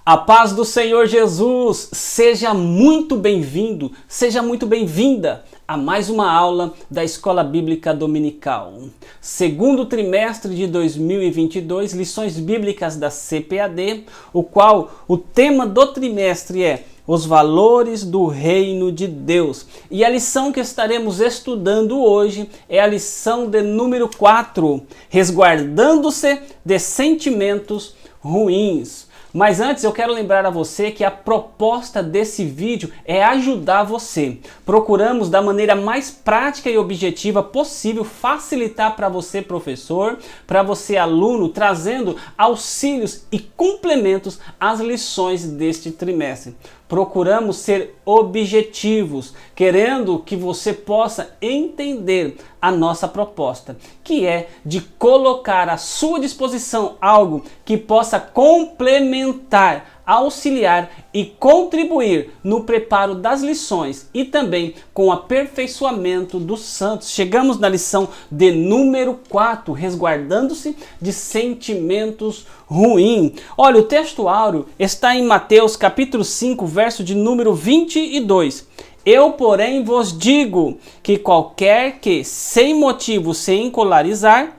A paz do Senhor Jesus, seja muito bem-vindo, seja muito bem-vinda a mais uma aula da Escola Bíblica Dominical. Segundo trimestre de 2022, lições bíblicas da CPAD, o qual o tema do trimestre é os valores do reino de Deus. E a lição que estaremos estudando hoje é a lição de número 4, resguardando-se de sentimentos ruins. Mas antes eu quero lembrar a você que a proposta desse vídeo é ajudar você. Procuramos da maneira mais prática e objetiva possível facilitar para você, professor, para você, aluno, trazendo auxílios e complementos às lições deste trimestre. Procuramos ser objetivos, querendo que você possa entender a nossa proposta, que é de colocar à sua disposição algo que possa complementar, auxiliar e contribuir no preparo das lições e também com o aperfeiçoamento dos santos. Chegamos na lição de número 4, resguardando-se de sentimentos ruins. Olha, o texto áureo está em Mateus capítulo 5, verso de número 22. Eu, porém, vos digo que qualquer que sem motivo se encolarizar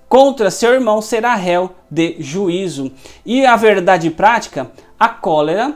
contra seu irmão será réu de juízo. E a verdade prática, a cólera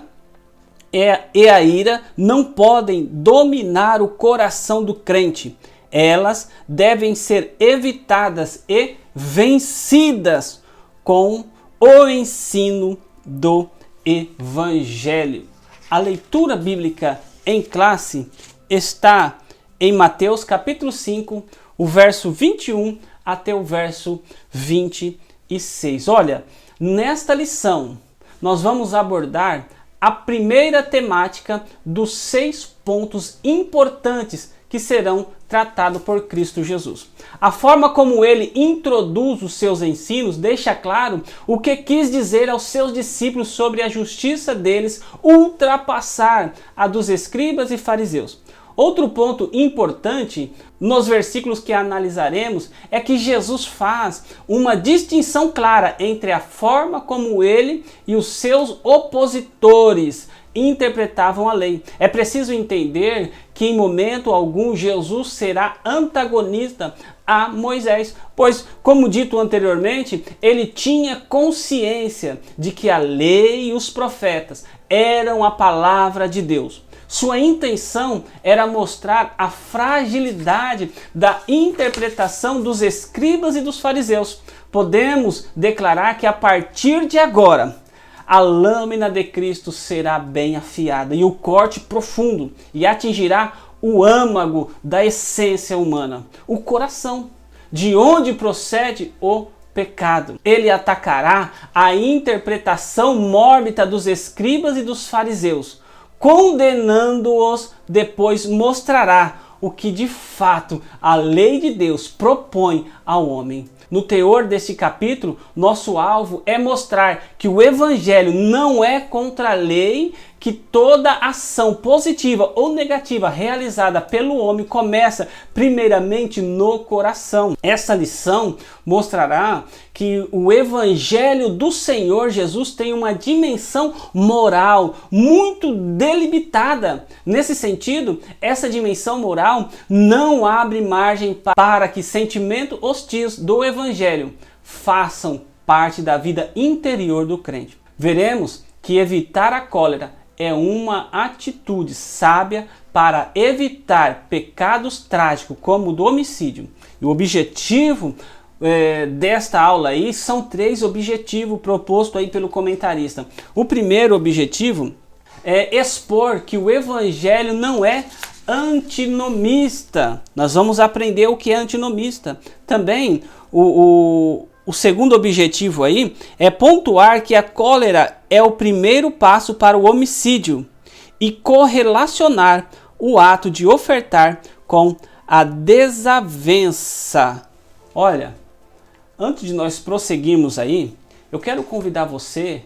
e a ira não podem dominar o coração do crente. Elas devem ser evitadas e vencidas com o ensino do Evangelho. A leitura bíblica em classe está em Mateus capítulo 5, o verso 21 até o verso 26. Olha, nesta lição nós vamos abordar a primeira temática dos 6 pontos importantes que serão tratados por Cristo Jesus. A forma como ele introduz os seus ensinos deixa claro o que quis dizer aos seus discípulos sobre a justiça deles ultrapassar a dos escribas e fariseus. Outro ponto importante nos versículos que analisaremos é que Jesus faz uma distinção clara entre a forma como ele e os seus opositores interpretavam a lei. É preciso entender que em momento algum Jesus será antagonista a Moisés, pois, como dito anteriormente, ele tinha consciência de que a lei e os profetas eram a palavra de Deus. Sua intenção era mostrar a fragilidade da interpretação dos escribas e dos fariseus. Podemos declarar que a partir de agora, a lâmina de Cristo será bem afiada e o corte profundo e atingirá o âmago da essência humana, o coração, de onde procede o pecado. Ele atacará a interpretação mórbida dos escribas e dos fariseus, condenando-os, depois mostrará o que de fato a lei de Deus propõe ao homem. No teor deste capítulo, nosso alvo é mostrar que o Evangelho não é contra a lei, que toda ação positiva ou negativa realizada pelo homem começa primeiramente no coração. Essa lição mostrará que o Evangelho do Senhor Jesus tem uma dimensão moral muito delimitada. Nesse sentido, essa dimensão moral não abre margem para que sentimentos hostis do Evangelho façam parte da vida interior do crente. Veremos que evitar a cólera é uma atitude sábia para evitar pecados trágicos como o do homicídio. E o objetivo desta aula aí são 3 objetivos propostos aí pelo comentarista. O primeiro objetivo é expor que o Evangelho não é antinomista. Nós vamos aprender o que é antinomista. Também o segundo objetivo aí é pontuar que a cólera é o primeiro passo para o homicídio e correlacionar o ato de ofertar com a desavença. Olha, antes de nós prosseguirmos aí, eu quero convidar você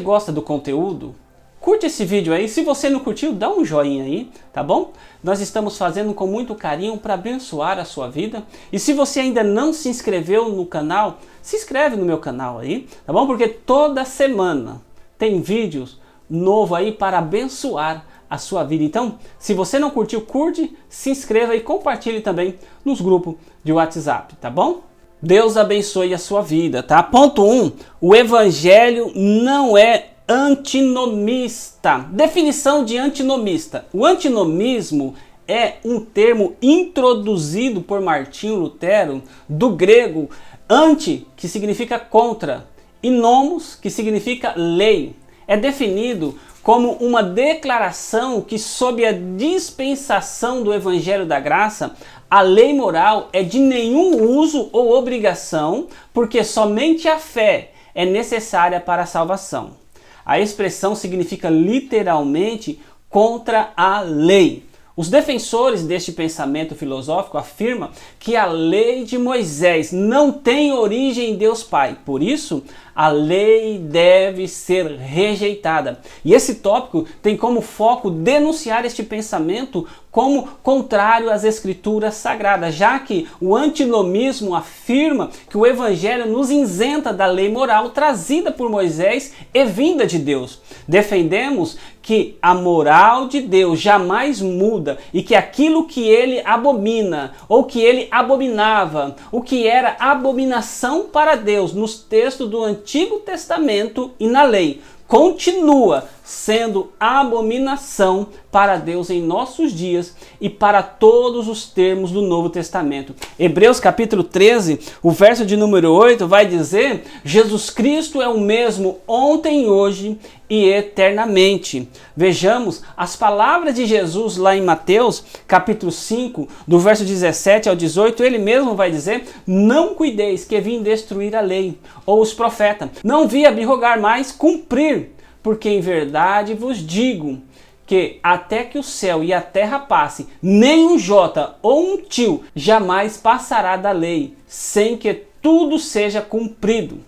gosta do conteúdo? Curte esse vídeo aí, se você não curtiu, dá um joinha aí, tá bom? Nós estamos fazendo com muito carinho para abençoar a sua vida. E se você ainda não se inscreveu no canal, se inscreve no meu canal aí, tá bom? Porque toda semana tem vídeos novo aí para abençoar a sua vida. Então, se você não curtiu, curte, se inscreva e compartilhe também nos grupos de WhatsApp, tá bom? Deus abençoe a sua vida, tá? Ponto 1. O evangelho não é antinomista. Definição de antinomista. O antinomismo é um termo introduzido por Martinho Lutero do grego anti, que significa contra, e nomos, que significa lei. É definido como uma declaração que, sob a dispensação do Evangelho da Graça, a lei moral é de nenhum uso ou obrigação, porque somente a fé é necessária para a salvação. A expressão significa literalmente contra a lei. Os defensores deste pensamento filosófico afirmam que a lei de Moisés não tem origem em Deus Pai. Por isso, a lei deve ser rejeitada. E esse tópico tem como foco denunciar este pensamento como contrário às Escrituras Sagradas, já que o antinomismo afirma que o Evangelho nos isenta da lei moral trazida por Moisés e vinda de Deus. Defendemos que a moral de Deus jamais muda e que aquilo que ele abomina ou que ele abominava, o que era abominação para Deus nos textos do Antigo Testamento e na lei, continua sendo abominação para Deus em nossos dias e para todos os termos do Novo Testamento. Hebreus capítulo 13, o verso de número 8 vai dizer: Jesus Cristo é o mesmo ontem, hoje e eternamente. Vejamos as palavras de Jesus lá em Mateus capítulo 5, do verso 17 ao 18, ele mesmo vai dizer: não cuideis que vim destruir a lei ou os profetas, não vi abrogar, mas cumprir. Porque em verdade vos digo que até que o céu e a terra passe, nem um jota ou um tio jamais passará da lei, sem que tudo seja cumprido.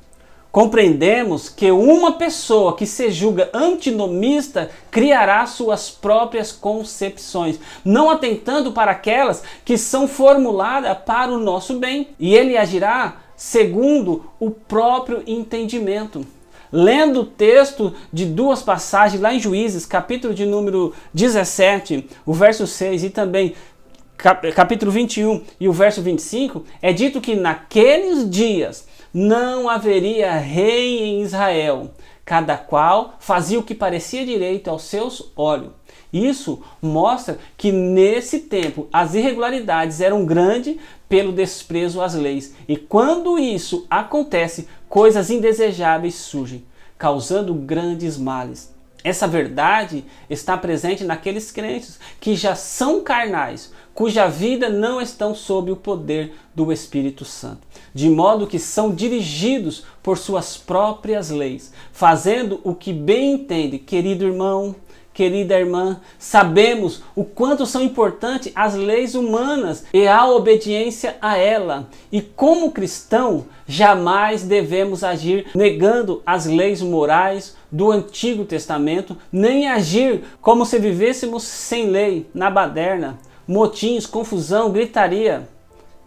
Compreendemos que uma pessoa que se julga antinomista criará suas próprias concepções, não atentando para aquelas que são formuladas para o nosso bem, e ele agirá segundo o próprio entendimento. Lendo o texto de duas passagens lá em Juízes, capítulo de número 17, o verso 6 e também capítulo 21 e o verso 25, é dito que naqueles dias não haveria rei em Israel, cada qual fazia o que parecia direito aos seus olhos. Isso mostra que nesse tempo as irregularidades eram grandes pelo desprezo às leis. E quando isso acontece, coisas indesejáveis surgem, causando grandes males. Essa verdade está presente naqueles crentes que já são carnais, cuja vida não estão sob o poder do Espírito Santo, de modo que são dirigidos por suas próprias leis, fazendo o que bem entende. Querido irmão, querida irmã, sabemos o quanto são importantes as leis humanas e a obediência a ela. E como cristão, jamais devemos agir negando as leis morais do Antigo Testamento, nem agir como se vivêssemos sem lei, na baderna, motins, confusão, gritaria.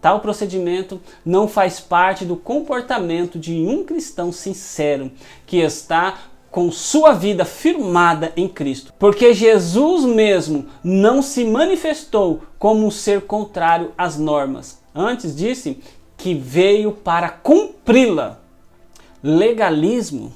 Tal procedimento não faz parte do comportamento de um cristão sincero, que está com sua vida firmada em Cristo. Porque Jesus mesmo não se manifestou como um ser contrário às normas. Antes disse que veio para cumpri-la. Legalismo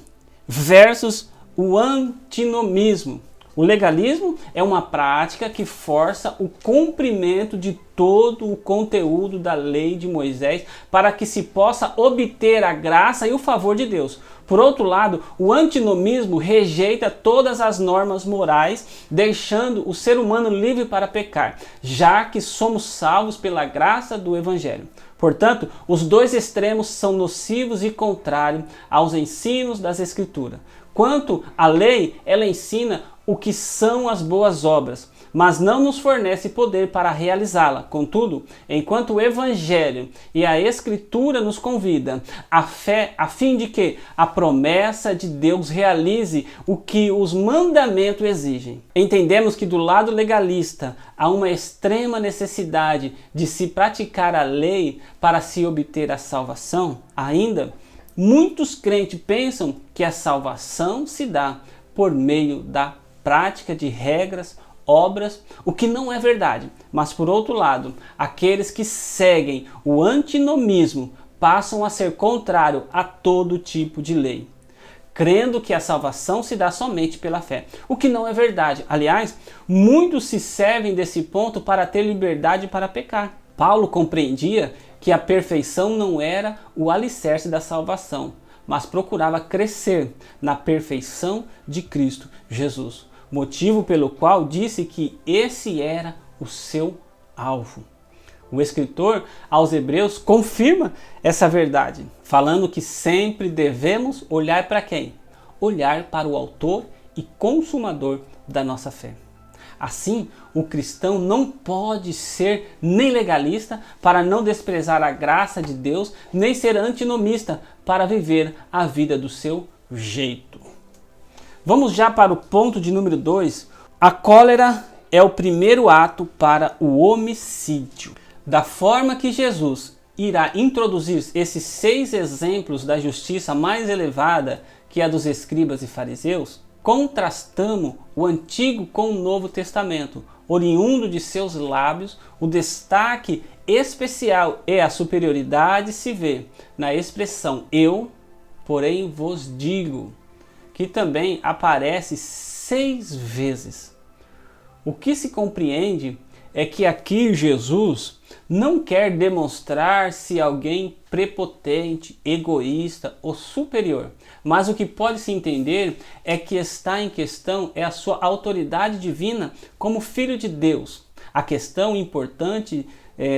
versus o antinomismo. O legalismo é uma prática que força o cumprimento de todo o conteúdo da lei de Moisés para que se possa obter a graça e o favor de Deus. Por outro lado, o antinomismo rejeita todas as normas morais, deixando o ser humano livre para pecar, já que somos salvos pela graça do Evangelho. Portanto, os dois extremos são nocivos e contrários aos ensinos das Escrituras. Quanto à lei, ela ensina o que são as boas obras, mas não nos fornece poder para realizá-la. Contudo, enquanto o Evangelho e a Escritura nos convidam à fé, a fim de que a promessa de Deus realize o que os mandamentos exigem. Entendemos que do lado legalista há uma extrema necessidade de se praticar a lei para se obter a salvação. Ainda Muitos crentes pensam que a salvação se dá por meio da prática de regras, obras, o que não é verdade. Mas por outro lado, aqueles que seguem o antinomismo passam a ser contrário a todo tipo de lei, crendo que a salvação se dá somente pela fé, o que não é verdade. Aliás, muitos se servem desse ponto para ter liberdade para pecar. Paulo compreendia que a perfeição não era o alicerce da salvação, mas procurava crescer na perfeição de Cristo Jesus, motivo pelo qual disse que esse era o seu alvo. O escritor aos Hebreus confirma essa verdade, falando que sempre devemos olhar para quem? Olhar para o autor e consumador da nossa fé. Assim, o cristão não pode ser nem legalista para não desprezar a graça de Deus, nem ser antinomista para viver a vida do seu jeito. Vamos já para o ponto de número 2. A cólera é o primeiro ato para o homicídio. Da forma que Jesus irá introduzir esses 6 exemplos da justiça mais elevada que a dos escribas e fariseus, contrastamos o Antigo com o Novo Testamento. Oriundo de seus lábios, o destaque especial e a superioridade se vê na expressão eu, porém, vos digo, que também aparece 6 vezes. O que se compreende é que aqui Jesus não quer demonstrar-se alguém prepotente, egoísta ou superior, mas o que pode se entender é que está em questão é a sua autoridade divina como Filho de Deus. A questão importante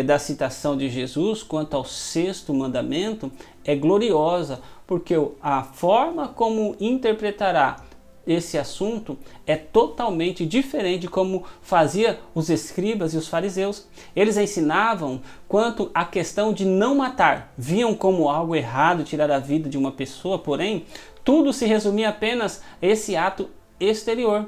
da citação de Jesus quanto ao 6º mandamento é gloriosa, porque a forma como interpretará esse assunto é totalmente diferente de como fazia os escribas e os fariseus. Eles ensinavam quanto à questão de não matar, viam como algo errado tirar a vida de uma pessoa, porém, tudo se resumia apenas a esse ato exterior.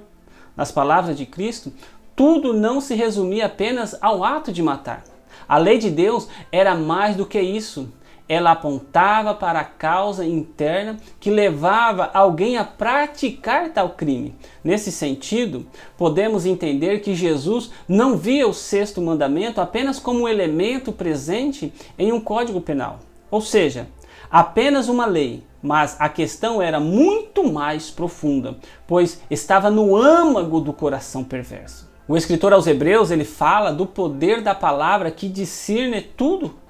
Nas palavras de Cristo, tudo não se resumia apenas ao ato de matar. A lei de Deus era mais do que isso. Ela apontava para a causa interna que levava alguém a praticar tal crime. Nesse sentido, podemos entender que Jesus não via o 6º mandamento apenas como um elemento presente em um código penal, ou seja, apenas uma lei, mas a questão era muito mais profunda, pois estava no âmago do coração perverso. O escritor aos Hebreus, ele fala do poder da palavra que discerne tudo.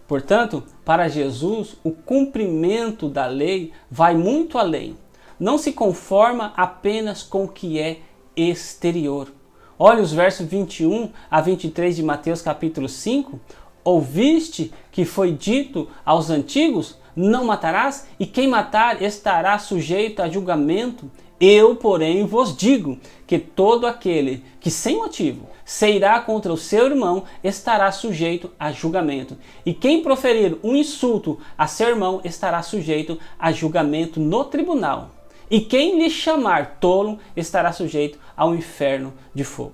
Portanto, para Jesus, o cumprimento da lei vai muito além. Não se conforma apenas com o que é exterior. Olha os versos 21 a 23 de Mateus capítulo 5. Ouviste que foi dito aos antigos, não matarás, e quem matar estará sujeito a julgamento. Eu, porém, vos digo que todo aquele que sem motivo se irá contra o seu irmão estará sujeito a julgamento. E quem proferir um insulto a seu irmão estará sujeito a julgamento no tribunal. E quem lhe chamar tolo estará sujeito ao inferno de fogo.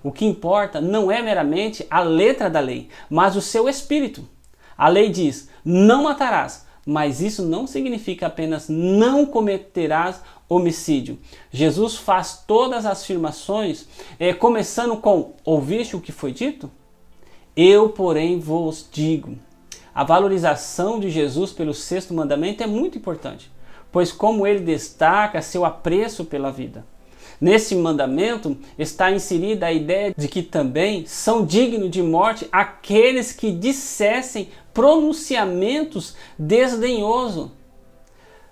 O que importa não é meramente a letra da lei, mas o seu espírito. A lei diz, não matarás, mas isso não significa apenas não cometerás homicídio. Jesus faz todas as afirmações, começando com, ouviste o que foi dito? Eu, porém, vos digo. A valorização de Jesus pelo 6º mandamento é muito importante, pois como ele destaca seu apreço pela vida. Nesse mandamento está inserida a ideia de que também são dignos de morte aqueles que dissessem pronunciamentos desdenhosos,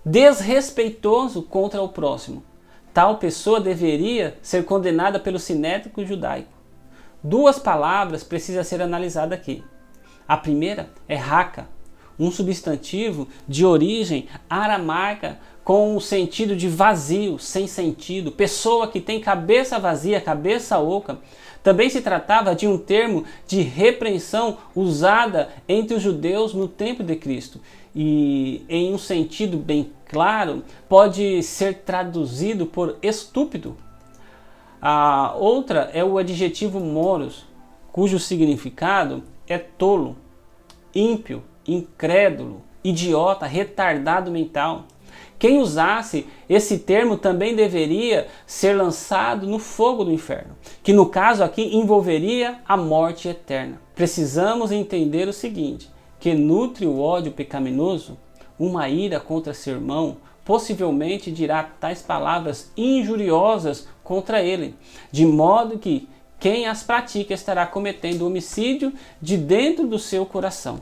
desrespeitoso contra o próximo. Tal pessoa deveria ser condenada pelo sinédrio judaico. 2 palavras precisam ser analisadas aqui. A primeira é raca, um substantivo de origem aramaica com o sentido de vazio, sem sentido, pessoa que tem cabeça vazia, cabeça oca. Também se tratava de um termo de repreensão usada entre os judeus no tempo de Cristo. E em um sentido bem claro, pode ser traduzido por estúpido. A outra é o adjetivo moros, cujo significado é tolo, ímpio, incrédulo, idiota, retardado mental. Quem usasse esse termo também deveria ser lançado no fogo do inferno, que no caso aqui envolveria a morte eterna. Precisamos entender o seguinte, que nutre o ódio pecaminoso, uma ira contra seu irmão, possivelmente dirá tais palavras injuriosas contra ele, de modo que quem as pratica estará cometendo homicídio de dentro do seu coração.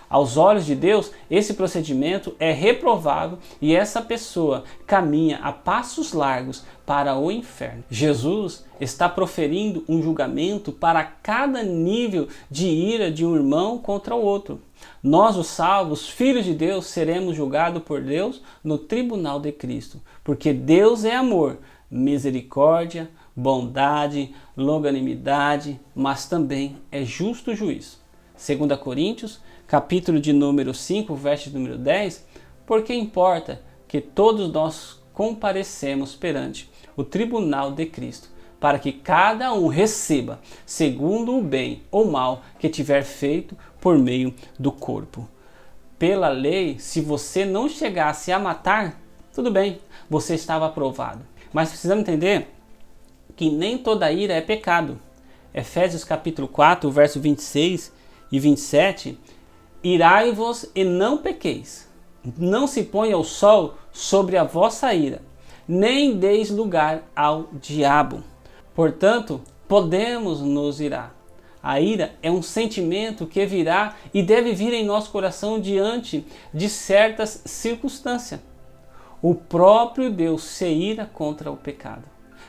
Aos olhos de Deus, esse procedimento é reprovável e essa pessoa caminha a passos largos para o inferno. Jesus está proferindo um julgamento para cada nível de ira de um irmão contra o outro. Nós, os salvos, filhos de Deus, seremos julgados por Deus no tribunal de Cristo, porque Deus é amor, misericórdia, bondade, longanimidade, mas também é justo juiz. 2 Coríntios, capítulo de número 5, verso de número 10, porque importa que todos nós comparecemos perante o tribunal de Cristo, para que cada um receba segundo o bem ou mal que tiver feito por meio do corpo. Pela lei, se você não chegasse a matar, tudo bem, você estava aprovado. Mas precisamos entender que nem toda ira é pecado. Efésios capítulo 4, verso 26 e 27, irai-vos e não pequeis. Não se ponha o sol sobre a vossa ira, nem deis lugar ao diabo. Portanto, podemos nos irar. A ira é um sentimento que virá e deve vir em nosso coração diante de certas circunstâncias. O próprio Deus se ira contra o pecado.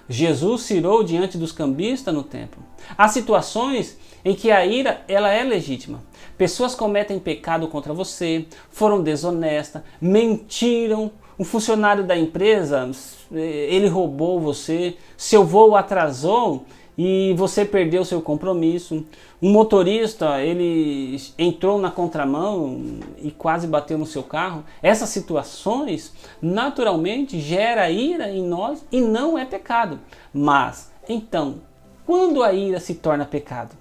Jesus se irou diante dos cambistas no templo. Há situações em que a ira ela é legítima. Pessoas cometem pecado contra você, foram desonestas, mentiram. Um funcionário da empresa, ele roubou você, seu voo atrasou e você perdeu seu compromisso. Um motorista, ele entrou na contramão e quase bateu no seu carro. Essas situações, naturalmente, geram ira em nós e não é pecado. Mas, então, quando a ira se torna pecado?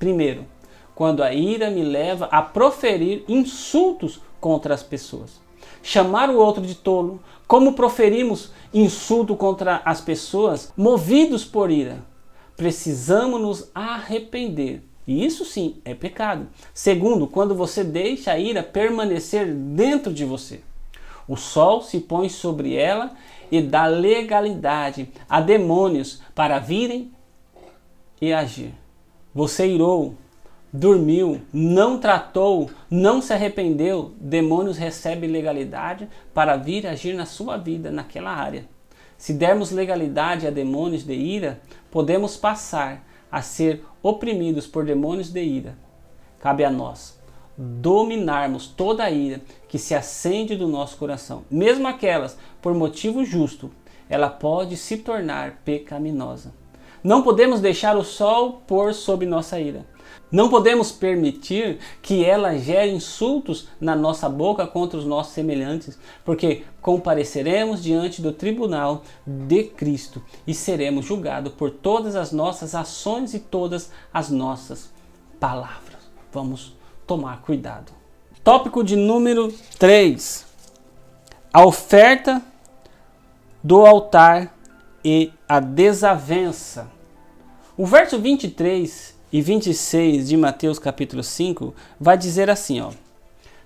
Primeiro, quando a ira me leva a proferir insultos contra as pessoas. Chamar o outro de tolo, como proferimos insulto contra as pessoas movidos por ira. Precisamos nos arrepender. E isso sim é pecado. Segundo, quando você deixa a ira permanecer dentro de você. O sol se põe sobre ela e dá legalidade a demônios para virem e agir. Você irou, dormiu, não tratou, não se arrependeu, demônios recebem legalidade para vir agir na sua vida, naquela área. Se dermos legalidade a demônios de ira, podemos passar a ser oprimidos por demônios de ira. Cabe a nós dominarmos toda a ira que se acende do nosso coração. Mesmo aquelas por motivo justo, ela pode se tornar pecaminosa. Não podemos deixar o sol pôr sobre nossa ira. Não podemos permitir que ela gere insultos na nossa boca contra os nossos semelhantes, porque compareceremos diante do tribunal de Cristo e seremos julgados por todas as nossas ações e todas as nossas palavras. Vamos tomar cuidado. Tópico de número 3. A oferta do altar e a desavença. O verso 23 e 26 de Mateus capítulo 5 vai dizer assim, ó: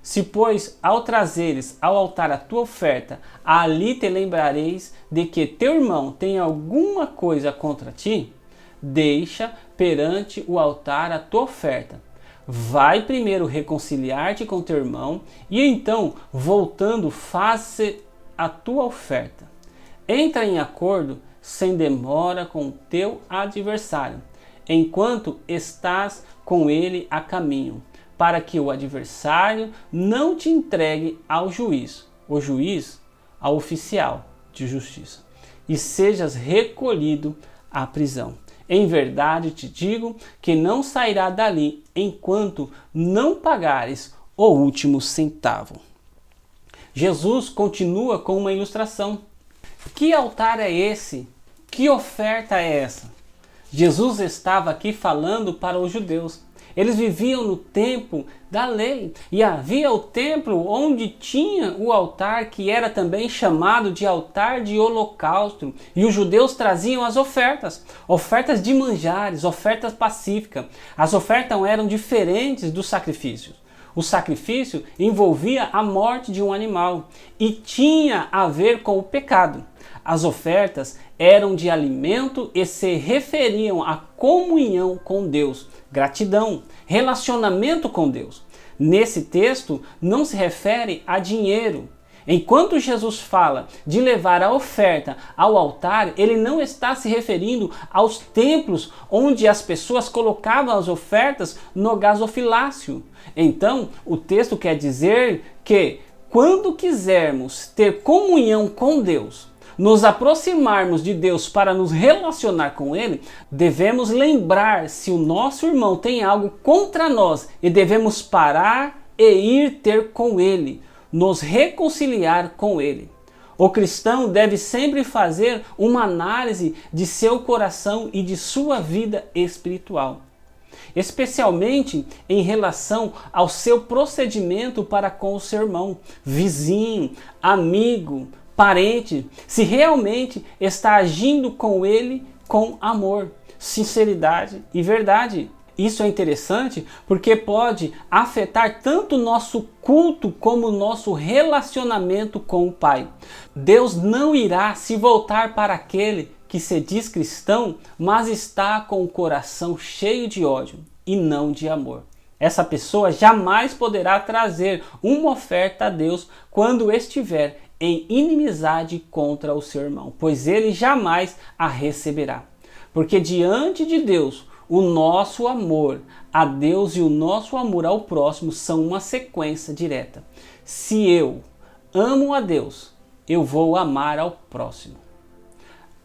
se, pois, ao trazeres ao altar a tua oferta, ali te lembrareis de que teu irmão tem alguma coisa contra ti, deixa perante o altar a tua oferta. Vai primeiro reconciliar-te com teu irmão e então, voltando, faze a tua oferta. Entra em acordo sem demora com o teu adversário, enquanto estás com ele a caminho, para que o adversário não te entregue ao juiz, o juiz ao oficial de justiça, e sejas recolhido à prisão. Em verdade te digo que não sairá dali enquanto não pagares o último centavo. Jesus continua com uma ilustração. Que altar é esse? Que oferta é essa? Jesus estava aqui falando para os judeus. Eles viviam no tempo da lei. E havia o templo onde tinha o altar, que era também chamado de altar de holocausto. E os judeus traziam as ofertas de manjares, ofertas pacíficas. As ofertas eram diferentes dos sacrifícios. O sacrifício envolvia a morte de um animal e tinha a ver com o pecado. As ofertas eram de alimento e se referiam à comunhão com Deus, gratidão, relacionamento com Deus. Nesse texto não se refere a dinheiro. Enquanto Jesus fala de levar a oferta ao altar, ele não está se referindo aos templos onde as pessoas colocavam as ofertas no gasofilácio. Então, o texto quer dizer que quando quisermos ter comunhão com Deus, nos aproximarmos de Deus para nos relacionar com Ele, devemos lembrar se o nosso irmão tem algo contra nós e devemos parar e ir ter com Ele, nos reconciliar com Ele. O cristão deve sempre fazer uma análise de seu coração e de sua vida espiritual, especialmente em relação ao seu procedimento para com o seu irmão, vizinho, amigo, parente, se realmente está agindo com ele com amor, sinceridade e verdade. Isso é interessante porque pode afetar tanto o nosso culto como o nosso relacionamento com o Pai. Deus não irá se voltar para aquele que se diz cristão, mas está com o coração cheio de ódio e não de amor. Essa pessoa jamais poderá trazer uma oferta a Deus quando estiver em inimizade contra o seu irmão, pois ele jamais a receberá. Porque diante de Deus, o nosso amor a Deus e o nosso amor ao próximo são uma sequência direta. Se eu amo a Deus, eu vou amar ao próximo.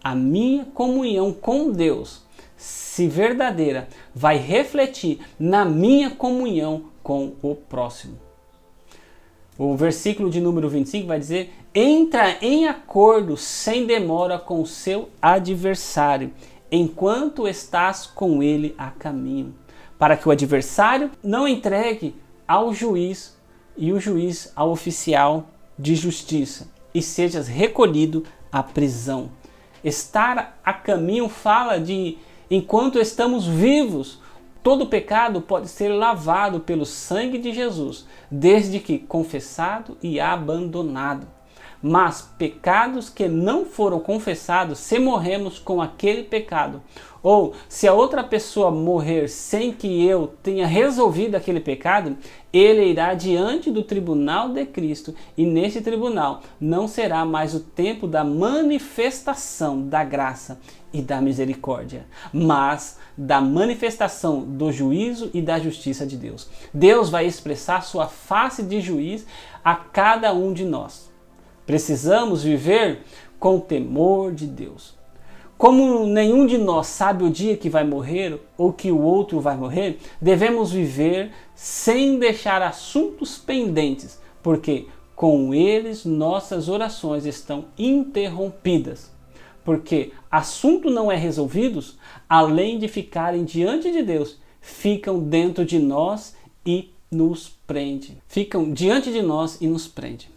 A minha comunhão com Deus, se verdadeira, vai refletir na minha comunhão com o próximo. O versículo de número 25 vai dizer: entra em acordo sem demora com o seu adversário, enquanto estás com ele a caminho, para que o adversário não entregue ao juiz e o juiz ao oficial de justiça e sejas recolhido à prisão. Estar a caminho fala de enquanto estamos vivos. Todo pecado pode ser lavado pelo sangue de Jesus, desde que confessado e abandonado. Mas pecados que não foram confessados, se morremos com aquele pecado, ou se a outra pessoa morrer sem que eu tenha resolvido aquele pecado, ele irá diante do tribunal de Cristo, e nesse tribunal não será mais o tempo da manifestação da graça e da misericórdia, mas da manifestação do juízo e da justiça de Deus. Deus vai expressar sua face de juiz a cada um de nós. Precisamos viver com o temor de Deus. Como nenhum de nós sabe o dia que vai morrer ou que o outro vai morrer, devemos viver sem deixar assuntos pendentes, porque com eles nossas orações estão interrompidas. Porque assunto não é resolvidos, além de ficarem diante de Deus, ficam dentro de nós e nos prende. Ficam diante de nós e nos prende.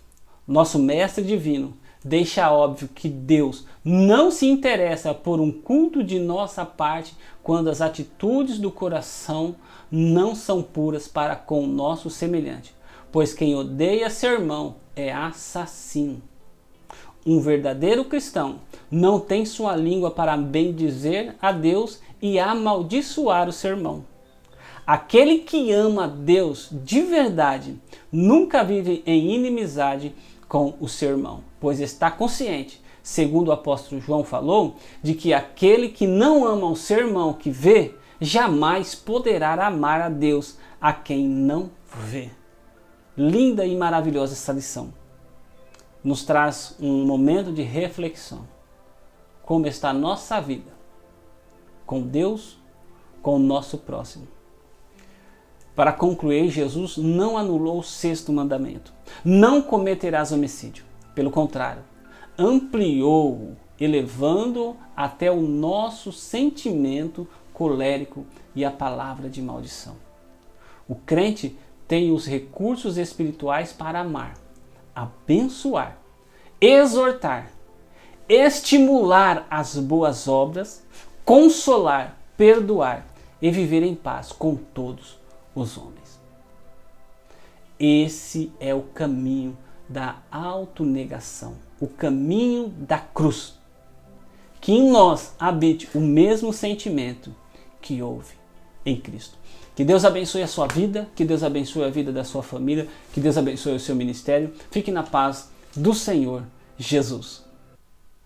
Nosso mestre divino deixa óbvio que Deus não se interessa por um culto de nossa parte quando as atitudes do coração não são puras para com o nosso semelhante, pois quem odeia seu irmão é assassino. Um verdadeiro cristão não tem sua língua para bendizer a Deus e amaldiçoar o seu irmão. Aquele que ama a Deus de verdade nunca vive em inimizade com o seu irmão, pois está consciente, segundo o apóstolo João falou, de que aquele que não ama o seu irmão que vê, jamais poderá amar a Deus a quem não vê. Linda e maravilhosa essa lição. Nos traz um momento de reflexão. Como está a nossa vida com Deus, com o nosso próximo. Para concluir, Jesus não anulou o sexto mandamento. Não cometerás homicídio. Pelo contrário, ampliou-o, elevando-o até o nosso sentimento colérico e a palavra de maldição. O crente tem os recursos espirituais para amar, abençoar, exortar, estimular as boas obras, consolar, perdoar e viver em paz com todos os homens. Esse é o caminho da autonegação, o caminho da cruz. Que em nós habite o mesmo sentimento que houve em Cristo. Que Deus abençoe a sua vida, que Deus abençoe a vida da sua família, que Deus abençoe o seu ministério. Fique na paz do Senhor Jesus.